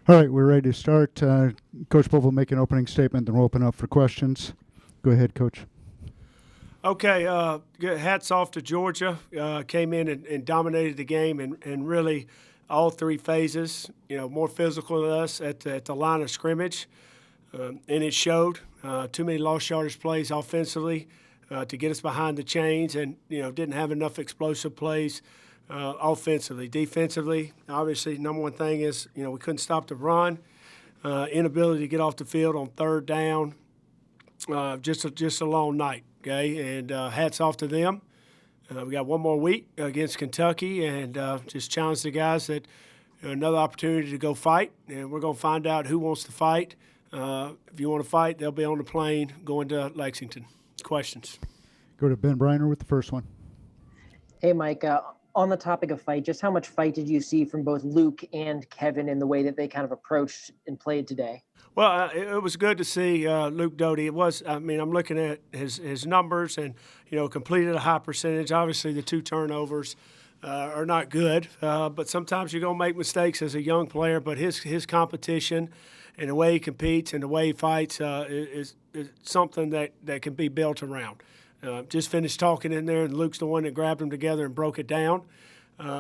All right, we're ready to start. Coach Bobo will make an opening statement, then we'll open up for questions. Go ahead, Coach. Okay, hats off to Georgia. Came in and dominated the game and really all three phases, more physical than us at the line of scrimmage. And it showed. Too many lost yardage plays offensively to get us behind the chains, and didn't have enough explosive plays offensively. Defensively, obviously, number one thing is we couldn't stop the run. Inability to get off the field on third down. Just a long night. Okay, and hats off to them. We got one more week against Kentucky, and just challenge the guys that another opportunity to go fight, and we're going to find out who wants to fight. If you want to fight, they'll be on the plane going to Lexington. Questions? Go to Ben Briner with the first one. Hey, Mike. On the topic of fight, just how much fight did you see from both Luke and Kevin in the way that they kind of approached and played today? Well, it was good to see Luke Doty. It was. I mean, I'm looking at his numbers, and completed a high percentage. Obviously, the 2 turnovers are not good, but sometimes you're gonna make mistakes as a young player. But his competition and the way he competes and the way he fights is something that can be built around. Just finished talking in there, and Luke's the one that grabbed them together and broke it down,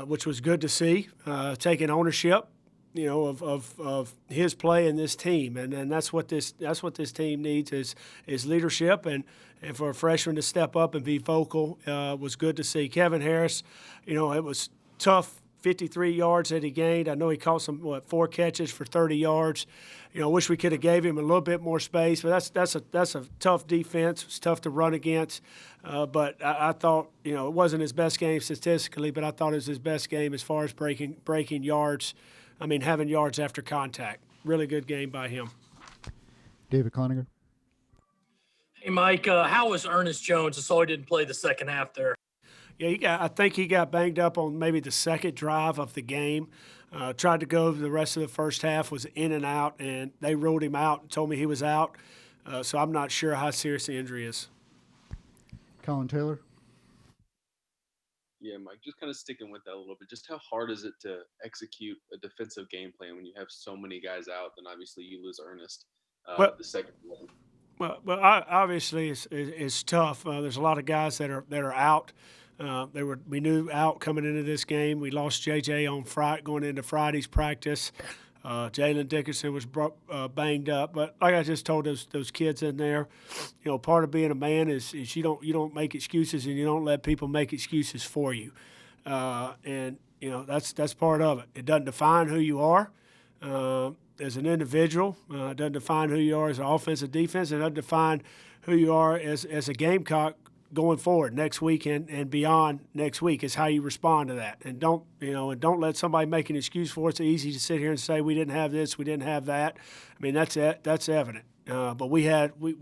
which was good to see. Taking ownership. Of his play in this team, and that's what this team needs is leadership, and for a freshman to step up and be vocal was good to see. Kevin Harris, it was tough. 53 yards that he gained. I know he caught 4 catches for 30 yards. Wish we could have gave him a little bit more space, but that's a tough defense. It's tough to run against. But I thought it wasn't his best game statistically, but I thought it was his best game as far as breaking yards. I mean, having yards after contact. Really good game by him. David Cloninger. Hey, Mike, how was Ernest Jones? I saw he didn't play the second half there. Yeah, I think he got banged up on maybe the second drive of the game. Tried to go the rest of the first half, was in and out, and they ruled him out and told me he was out. So I'm not sure how serious the injury is. Colin Taylor. Yeah, Mike, just kind of sticking with that a little bit. Just how hard is it to execute a defensive game plan when you have so many guys out? Then obviously you lose Ernest the second one. Well, obviously it's tough. There's a lot of guys that are out. We knew out coming into this game. We lost JJ on Friday, going into Friday's practice. Jalen Dickerson was banged up, but like I just told those kids in there, part of being a man is you don't make excuses, and you don't let people make excuses for you, and that's part of it. It doesn't define who you are as an individual. It doesn't define who you are as an offensive defense. It doesn't define who you are as a Gamecock going forward next week and beyond next week. Is how you respond to that, and don't let somebody make an excuse for it. It's easy to sit here and say we didn't have this, we didn't have that. I mean, that's evident. But we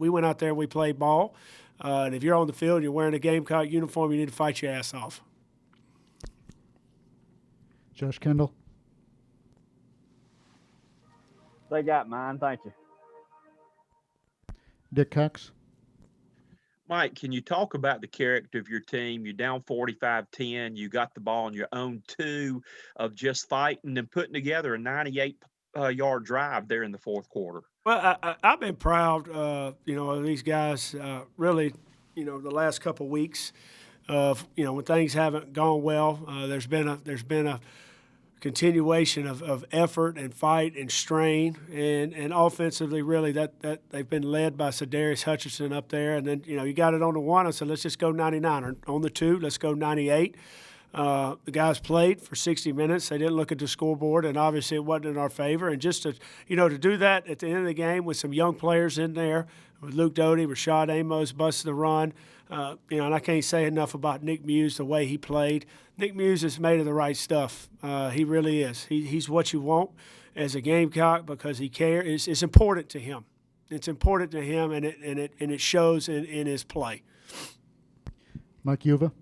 went out there and we played ball, and if you're on the field and you're wearing a Gamecock uniform, you need to fight your ass off. Josh Kendall. They got mine. Thank you. Dick Cox. Mike, can you talk about the character of your team? You're down 45-10. You got the ball on your own 2 of just fighting and putting together a 98-yard drive there in the fourth quarter. Well, I've been proud, of these guys. Really, the last couple of weeks of when things haven't gone well. There's been a continuation of effort and fight and strain, and offensively, really, that they've been led by Sadarius Hutchinson up there. And then, you got it on the 1, I said, let's just go 99. Or on the 2, let's go 98. The guys played for 60 minutes. They didn't look at the scoreboard, and obviously it wasn't in our favor. And just to do that at the end of the game with some young players in there, with Luke Doty, Rashad Amos busting the run, and I can't say enough about Nick Muse, the way he played. Nick Muse is made of the right stuff. He really is. He's what you want as a Gamecock because he cares. It's important to him. It's important to him, and it shows in his play. Mike Yuva.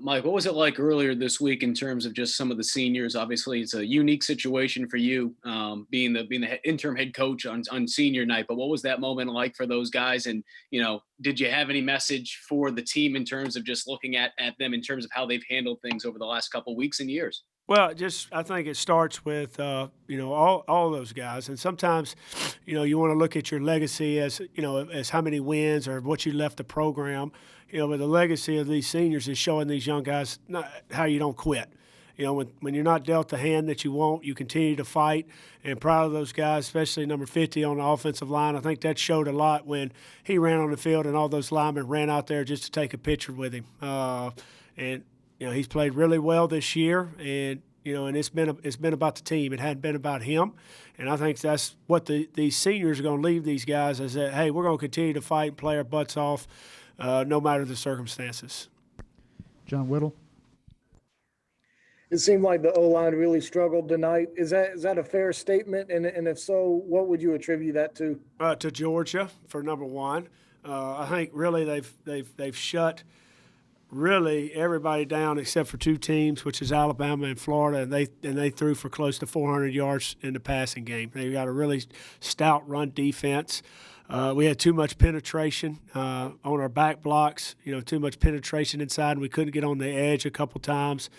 Mike, what was it like earlier this week in terms of just some of the seniors? Obviously, it's a unique situation for you, being the interim head coach on senior night. But what was that moment like for those guys? And did you have any message for the team in terms of just looking at them in terms of how they've handled things over the last couple of weeks and years? Well, I think it starts with all those guys, and sometimes you want to look at your legacy as as how many wins or what you left the program. But the legacy of these seniors is showing these young guys how you don't quit. When you're not dealt the hand that you want, you continue to fight. And proud of those guys, especially number 50 on the offensive line. I think that showed a lot when he ran on the field and all those linemen ran out there just to take a picture with him. And he's played really well this year, and it's been about the team. It hadn't been about him, and I think that's what these seniors are going to leave these guys is that, hey, we're going to continue to fight and play our butts off, no matter the circumstances. John Whittle. It seemed like the O-line really struggled tonight. Is that a fair statement? And if so, what would you attribute that to? To Georgia for number one. I think really they've shut really everybody down except for two teams, which is Alabama and Florida, and they threw for close to 400 yards in the passing game. They got a really stout run defense. We had too much penetration on our back blocks. Too much penetration inside, and we couldn't get on the edge a couple times.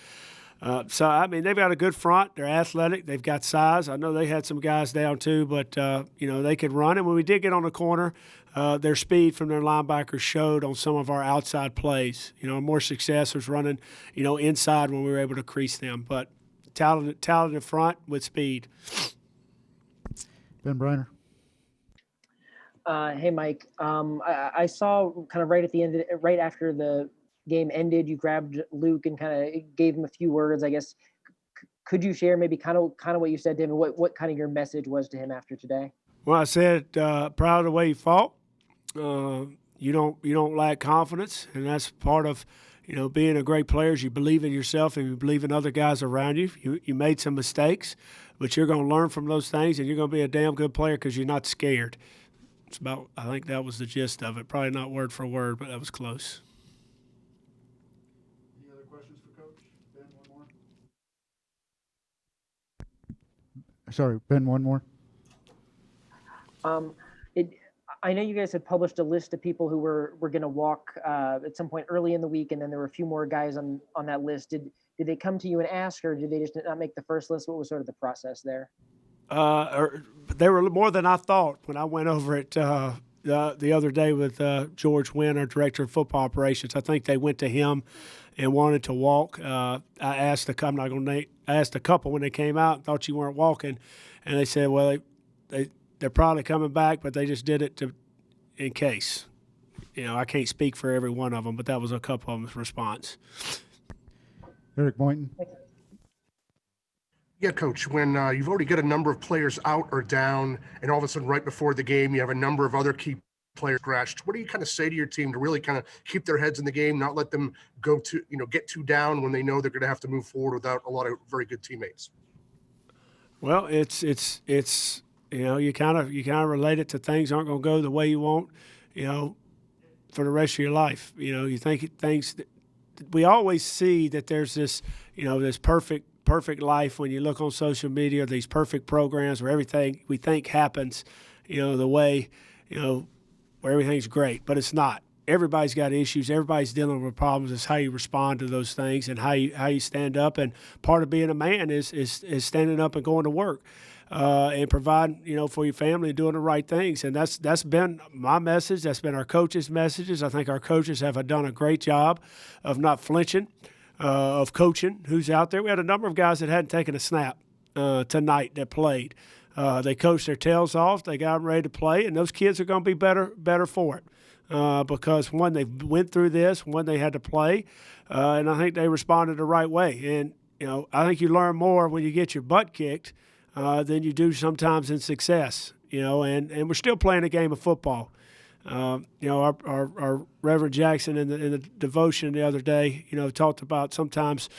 So, I mean, they've got a good front. They're athletic. They've got size. I know they had some guys down too, but, they could run. And when we did get on the corner, their speed from their linebackers showed on some of our outside plays. More success was running, inside when we were able to crease them. But talented front with speed. Ben Briner. Hey, Mike. I saw kind of right at the end, right after the game ended, you grabbed Luke and kind of gave him a few words. I guess could you share maybe kind of what you said to him and what kind of your message was to him after today? Well, I said proud of the way you fought. You don't lack confidence, and that's part of being a great player. Is you believe in yourself and you believe in other guys around you. You made some mistakes, but you're going to learn from those things, and you're going to be a damn good player because you're not scared. I think that was the gist of it. Probably not word for word, but that was close. Any other questions for Coach? Ben, one more. Sorry, Ben, one more. I know you guys had published a list of people who were going to walk at some point early in the week, and then there were a few more guys on that list. Did they come to you and ask, or did they just not make the first list? What was sort of the process there? They were more than I thought when I went over it the other day with George Wynn, our director of football operations. I think they went to him and wanted to walk. I asked I'm not going to name. I asked a couple when they came out and thought you weren't walking, and they said, well, they're probably coming back, but they just did it in case. I can't speak for every one of them, but that was a couple of them's response. Eric Boynton. Yeah, Coach, when you've already got a number of players out or down, and all of a sudden right before the game, you have a number of other key players scratched, what do you kind of say to your team to really kind of keep their heads in the game, not let them get too down when they know they're going to have to move forward without a lot of very good teammates? Well, it's you kind of relate it to things aren't going to go the way you want, for the rest of your life. You think things we always see that there's this, this perfect life when you look on social media, these perfect programs where everything we think happens, the way, where everything's great, but it's not. Everybody's got issues. Everybody's dealing with problems. It's how you respond to those things and how you stand up. And part of being a man is standing up and going to work. And providing, for your family and doing the right things. And that's been my message. That's been our coaches' messages. I think our coaches have done a great job of not flinching, of coaching who's out there. We had a number of guys that hadn't taken a snap tonight that played. They coached their tails off. They got them ready to play, and those kids are going to be better for it. Because one, they went through this, one, they had to play, and I think they responded the right way. And, I think you learn more when you get your butt kicked than you do sometimes in success, and we're still playing a game of football. Our Reverend Jackson in the devotion the other day, talked about sometimes,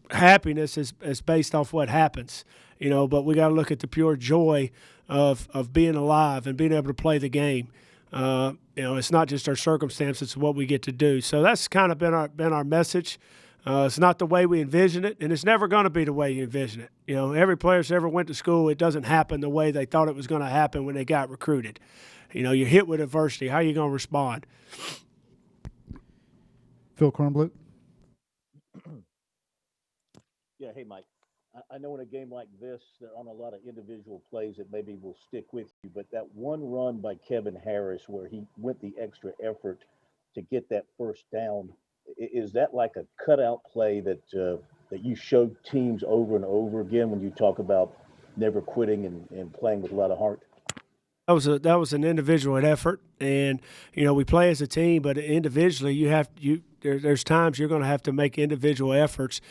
happiness is based off what happens, but we got to look at the pure joy of being alive and being able to play the game. It's not just our circumstances, it's what we get to do. So that's kind of been our message. It's not the way we envision it, and it's never going to be the way you envision it. Every player that's ever went to school, it doesn't happen the way they thought it was going to happen when they got recruited. You're hit with adversity. How are you going to respond? Phil Kornblut. Yeah, hey, Mike. I know in a game like this, there aren't a lot of individual plays that maybe will stick with you, but that one run by Kevin Harris where he went the extra effort to get that first down, is that like a cutout play that that you showed teams over and over again when you talk about never quitting and playing with a lot of heart? That was an individual effort, and we play as a team, but individually there's times you're going to have to make individual efforts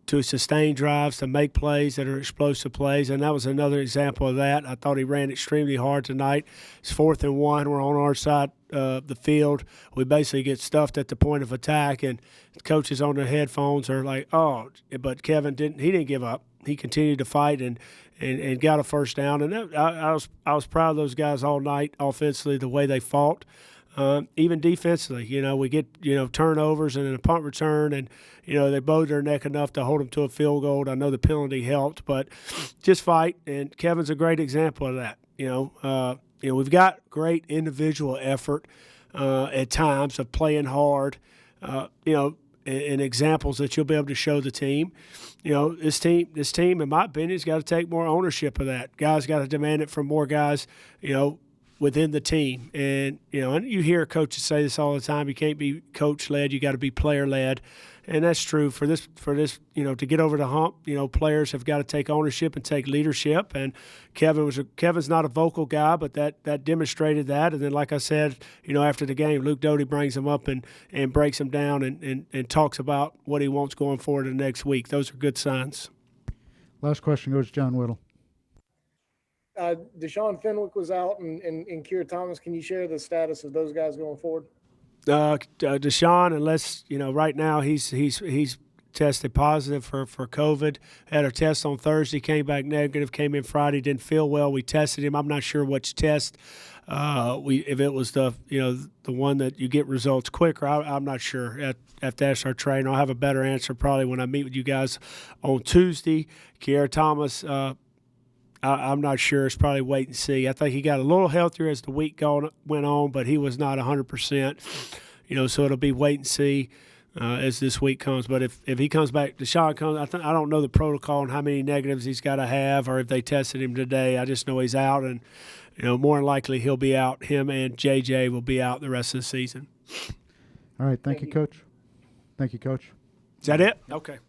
to sustain drives, to make plays that are explosive plays, and that was another example of that. I thought he ran extremely hard tonight. It's 4th and 1. We're on our side of the field. We basically get stuffed at the point of attack, and coaches on their headphones are like, "Oh," but Kevin didn't give up. He continued to fight and got a first down. And I was proud of those guys all night offensively, the way they fought. Even defensively, we get, turnovers and then a punt return, and, they bowed their neck enough to hold them to a field goal. I know the penalty helped, but just fight. And Kevin's a great example of that. We've got great individual effort at times of playing hard, and examples that you'll be able to show the team. This team, in my opinion, has got to take more ownership of that. Guys got to demand it from more guys, within the team. And, and you hear coaches say this all the time, you can't be coach-led, you got to be player-led. And that's true for this, to get over the hump, players have got to take ownership and take leadership. And Kevin's not a vocal guy, but that demonstrated that. And then, like I said, after the game, Luke Doty brings him up and breaks him down and talks about what he wants going forward the next week. Those are good signs. Last question goes to John Whittle. Deshaun Fenwick was out and Keir Thomas. Can you share the status of those guys going forward? Deshaun, unless right now he's tested positive for COVID. Had a test on Thursday, came back negative. Came in Friday, didn't feel well. We tested him. I'm not sure which test. If it was the one that you get results quicker, I'm not sure. Have to ask our trainer. I'll have a better answer probably when I meet with you guys on Tuesday. Keir Thomas. I'm not sure. It's probably wait and see. I think he got a little healthier as the week went on, but he was not 100%. So it'll be wait and see as this week comes. But if he comes back, Deshaun comes. I don't know the protocol and how many negatives he's got to have, or if they tested him today. I just know he's out, and more than likely he'll be out. Him and JJ will be out the rest of the season. All right. Thank you, Coach. Thank you, Coach. Is that it? Okay.